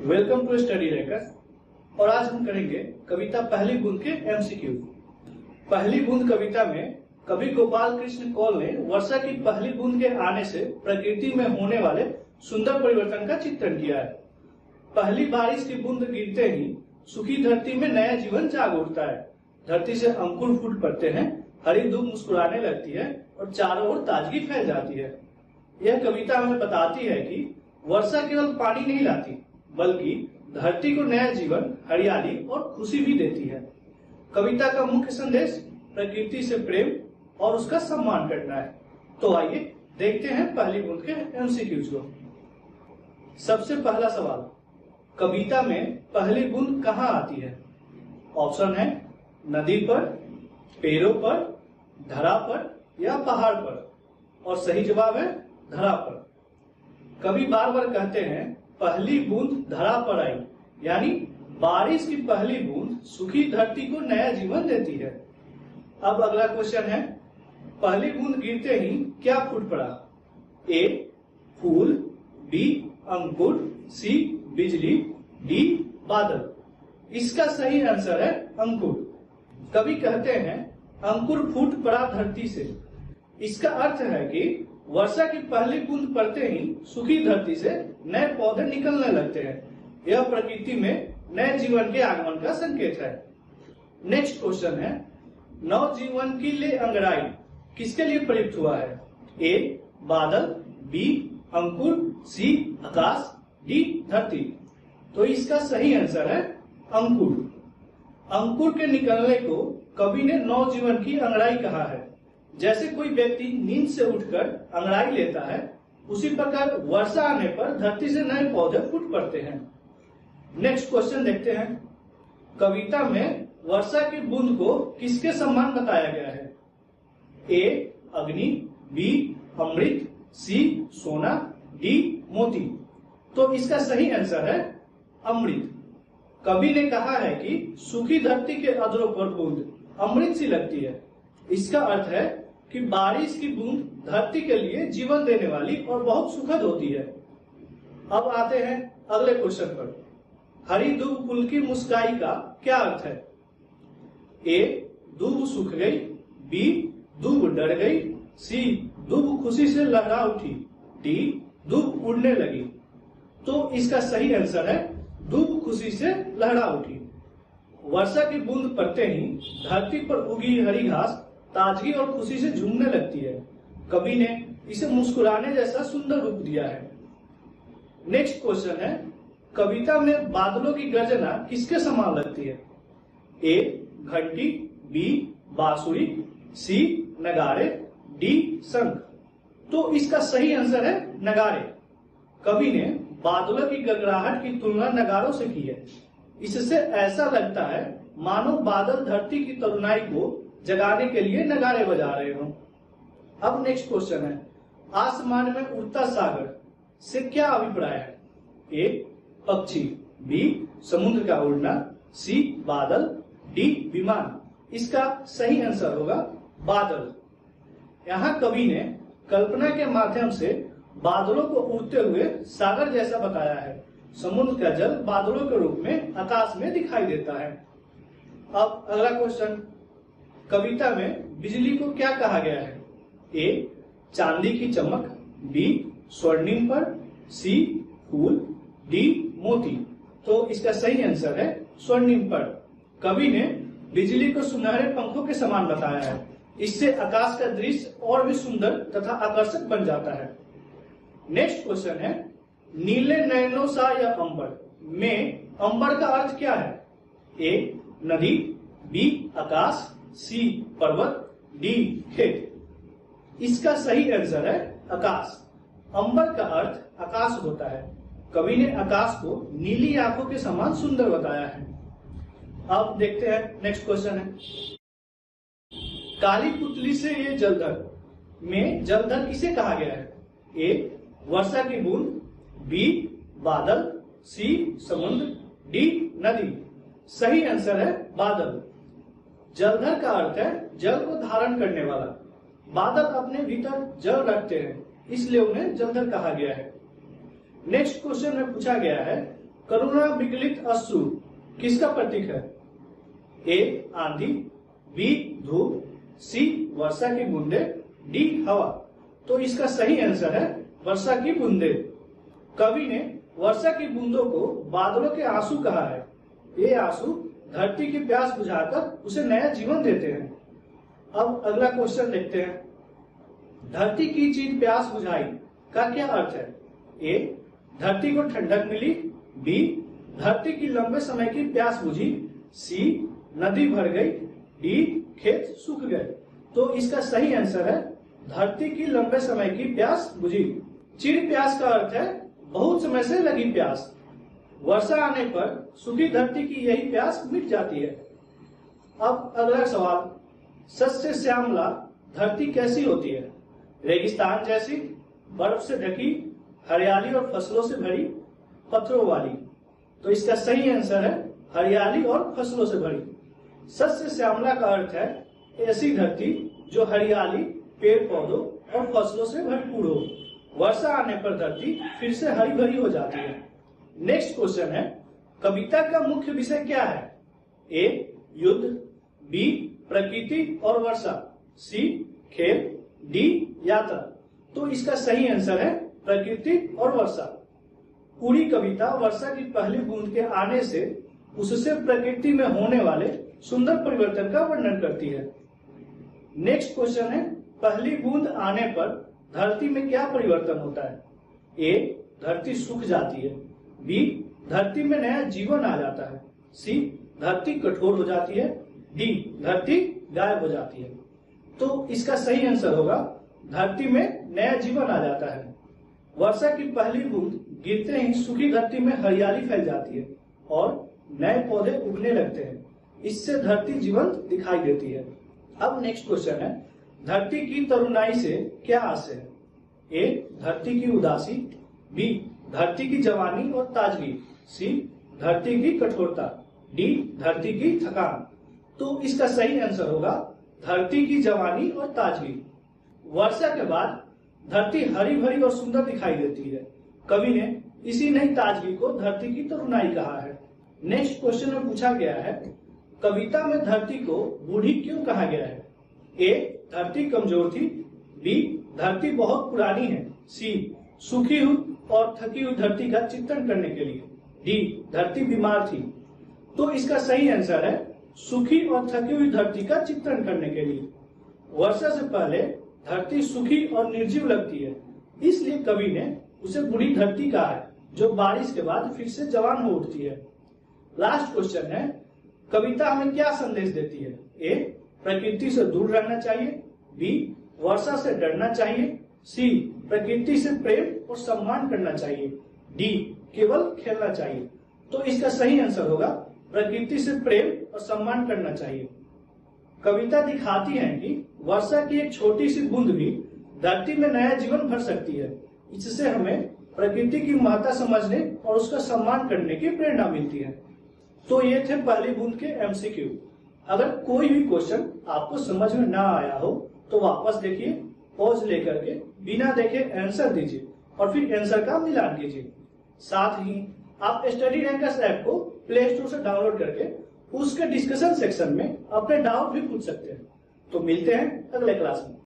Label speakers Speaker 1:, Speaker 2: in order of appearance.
Speaker 1: Welcome to study रैकर। और आज हम करेंगे कविता पहली बूंद के एमसीक्यू। पहली बूंद कविता में कवि गोपाल कृष्ण कौल ने वर्षा की पहली बूंद के आने से प्रकृति में होने वाले सुंदर परिवर्तन का चित्रण किया है। पहली बारिश की बूंद गिरते ही सूखी धरती में नया जीवन जाग उठता है। धरती से अंकुर फूट पड़ते हैं, हरी धूप मुस्कुराने लगती है और चारों ओर ताजगी फैल जाती है। यह कविता हमें बताती है कि वर्षा केवल पानी नहीं लाती, बल्कि धरती को नया जीवन, हरियाली और खुशी भी देती है। कविता का मुख्य संदेश प्रकृति से प्रेम और उसका सम्मान करना है। तो आइए देखते हैं पहली बूंद के एमसीक्यूज को। सबसे पहला सवाल, कविता में पहली बूंद कहाँ आती है? ऑप्शन है नदी पर, पेड़ों पर, धरा पर या पहाड़ पर। और सही जवाब है धरा पर। कवि बार बार कहते हैं पहली बूंद धरा पर आई, यानी बारिश की पहली बूंद सूखी धरती को नया जीवन देती है। अब अगला क्वेश्चन है, पहली बूंद गिरते ही क्या फूट पड़ा? ए फूल, बी अंकुर, सी बिजली, डी बादल। इसका सही आंसर है अंकुर। कवि कहते हैं अंकुर फूट पड़ा धरती से। इसका अर्थ है कि वर्षा की पहली बूंद पड़ते ही सूखी धरती से नए पौधे निकलने लगते हैं। यह प्रकृति में नए जीवन के आगमन का संकेत है। नेक्स्ट क्वेश्चन है, नवजीवन की ले अंगड़ाई किसके लिए प्रयुक्त हुआ है? ए बादल, बी अंकुर, सी आकाश, डी धरती। तो इसका सही आंसर है अंकुर। अंकुर के निकलने को कवि ने नवजीवन की अंगड़ाई कहा है। जैसे कोई व्यक्ति नींद से उठकर अंगड़ाई लेता है, उसी प्रकार वर्षा आने पर धरती से नए पौधे फूट पड़ते हैं। नेक्स्ट क्वेश्चन देखते हैं, कविता में वर्षा की बूंद को किसके समान बताया गया है? ए अग्नि, बी अमृत, सी सोना, डी मोती। तो इसका सही आंसर है अमृत। कवि ने कहा है कि सूखी धरती के अधरों पर बूंद अमृत सी लगती है। इसका अर्थ है कि बारिश की बूंद धरती के लिए जीवन देने वाली और बहुत सुखद होती है। अब आते हैं अगले क्वेश्चन पर। हरी दूब कुल की मुस्काई का क्या अर्थ है? ए दूब सूख गई, बी दूब डर गई, सी दूब खुशी से लहरा उठी, डी दूब उड़ने लगी। तो इसका सही आंसर है दूब खुशी से लहरा उठी। वर्षा की बूंद पड़ते ही धरती पर उगी हरी घास ताजगी और खुशी से झूमने लगती है। कवि ने इसे मुस्कुराने जैसा सुंदर रूप दिया है। नेक्स्ट क्वेश्चन है, कविता में बादलों की गर्जना किसके समान लगती है? ए घंटी, बी बांसुरी, सी नगारे, डी शंख। तो इसका सही आंसर है नगारे। कवि ने बादलों की गड़गड़ाहट की तुलना नगारों से की है। इससे ऐसा लगता है मानो बादल धरती की तरुणाई को जगाने के लिए नगारे बजा रहे हो। अब नेक्स्ट क्वेश्चन है, आसमान में उड़ता सागर से क्या अभिप्राय है? ए पक्षी, बी समुद्र का उड़ना, सी बादल, डी विमान। इसका सही आंसर होगा बादल। यहाँ कवि ने कल्पना के माध्यम से बादलों को उड़ते हुए सागर जैसा बताया है। समुद्र का जल बादलों के रूप में आकाश में दिखाई देता है। अब अगला क्वेश्चन, कविता में बिजली को क्या कहा गया है? ए चांदी की चमक, बी स्वर्णिम पर, सी फूल, डी मोती। तो इसका सही आंसर है स्वर्णिम पर। कवि ने बिजली को सुनहरे पंखों के समान बताया है। इससे आकाश का दृश्य और भी सुंदर तथा आकर्षक बन जाता है। नेक्स्ट क्वेश्चन है, नीले नयनों सा या अंबर में अंबर का अर्थ क्या है? ए नदी, बी आकाश, सी पर्वत, डी खेत। इसका सही आंसर है आकाश। अंबर का अर्थ आकाश होता है। कवि ने आकाश को नीली आंखों के समान सुंदर बताया है। अब देखते हैं नेक्स्ट क्वेश्चन है, काली पुतली से ये जलधर में जलधर किसे कहा गया है? ए वर्षा की बूंद, बी बादल, सी समुद्र, डी नदी। सही आंसर है बादल। जलधर का अर्थ है जल को धारण करने वाला। बादल अपने भीतर जल रखते हैं, इसलिए उन्हें जलधर कहा गया है। नेक्स्ट क्वेश्चन में पूछा गया है, करुणा विकलित अश्रु किसका प्रतीक है? ए आंधी, बी धूप, सी वर्षा की बूंदे, डी हवा। तो इसका सही आंसर है वर्षा की बूंदे। कवि ने वर्षा की बूंदों को बादलों के आंसू कहा है। ये आंसू धरती की प्यास बुझाकर उसे नया जीवन देते हैं। अब अगला क्वेश्चन देखते हैं। धरती की चीर प्यास बुझाई का क्या अर्थ है? ए धरती को ठंडक मिली, बी धरती की लंबे समय की प्यास बुझी, सी नदी भर गई, डी खेत सूख गए। तो इसका सही आंसर है धरती की लंबे समय की प्यास बुझी। चिर प्यास का अर्थ है बहुत समय से लगी प्यास। वर्षा आने पर सूखी धरती की यही प्यास मिट जाती है। अब अगला सवाल, सस्य श्यामला धरती कैसी होती है? रेगिस्तान जैसी, बर्फ से ढकी, हरियाली और फसलों से भरी, पत्थरों वाली। तो इसका सही आंसर है हरियाली और फसलों से भरी। सस्य श्यामला का अर्थ है ऐसी धरती जो हरियाली, पेड़ पौधों और फसलों से भरपूर हो। वर्षा आने पर धरती फिर से हरी भरी हो जाती है। नेक्स्ट क्वेश्चन है, कविता का मुख्य विषय क्या है? ए युद्ध, बी प्रकृति और वर्षा, सी खेल, डी यात्रा। तो इसका सही आंसर है प्रकृति और वर्षा। पूरी कविता वर्षा की पहली बूंद के आने से उससे प्रकृति में होने वाले सुंदर परिवर्तन का वर्णन करती है। नेक्स्ट क्वेश्चन है, पहली बूंद आने पर धरती में क्या परिवर्तन होता है? ए धरती सूख जाती है, बी धरती में नया जीवन आ जाता है, सी धरती कठोर हो जाती है, डी धरती गायब हो जाती है। तो इसका सही आंसर होगा धरती में नया जीवन आ जाता है। वर्षा की पहली बूंद गिरते ही सूखी धरती में हरियाली फैल जाती है और नए पौधे उगने लगते हैं। इससे धरती जीवंत दिखाई देती है। अब नेक्स्ट क्वेश्चन है, धरती की तरुणाई से क्या आशय है? ए धरती की उदासी, बी धरती की जवानी और ताजगी, सी धरती की कठोरता, डी धरती की थकान। तो इसका सही आंसर होगा धरती की जवानी और ताजगी। वर्षा के बाद धरती हरी भरी और सुंदर दिखाई देती है। कवि ने इसी नई ताजगी को धरती की तरुणाई कहा है। नेक्स्ट क्वेश्चन में पूछा गया है, कविता में धरती को बूढ़ी क्यों कहा गया है? ए धरती कमजोर थी, बी धरती बहुत पुरानी है, सी सूखी हुई और थकी हुई धरती का चित्रण करने के लिए, डी धरती बीमार थी। तो इसका सही आंसर है सूखी और थकी हुई धरती का चित्रण करने के लिए। वर्षा से पहले धरती सूखी और निर्जीव लगती है, इसलिए कवि ने उसे बूढ़ी धरती कहा है, जो बारिश के बाद फिर से जवान हो उठती है। लास्ट क्वेश्चन है, कविता हमें क्या संदेश देती है? ए प्रकृति से दूर रहना चाहिए, बी वर्षा से डरना चाहिए, सी प्रकृति से प्रेम और सम्मान करना चाहिए, डी केवल खेलना चाहिए। तो इसका सही आंसर होगा प्रकृति से प्रेम और सम्मान करना चाहिए। कविता दिखाती है कि वर्षा की एक छोटी सी बूंद भी धरती में नया जीवन भर सकती है। इससे हमें प्रकृति की महत्ता समझने और उसका सम्मान करने की प्रेरणा मिलती है। तो ये थे पहली बूंद के एमसीक्यू। अगर कोई भी क्वेश्चन आपको समझ में ना आया हो तो वापस देखिए, पॉज लेकर के बिना देखे आंसर दीजिए और फिर आंसर का मिलान कीजिए। साथ ही आप स्टडी रैंकर्स ऐप को प्ले स्टोर से डाउनलोड करके उसके डिस्कशन सेक्शन में अपने डाउट भी पूछ सकते हैं। तो मिलते हैं अगले क्लास में।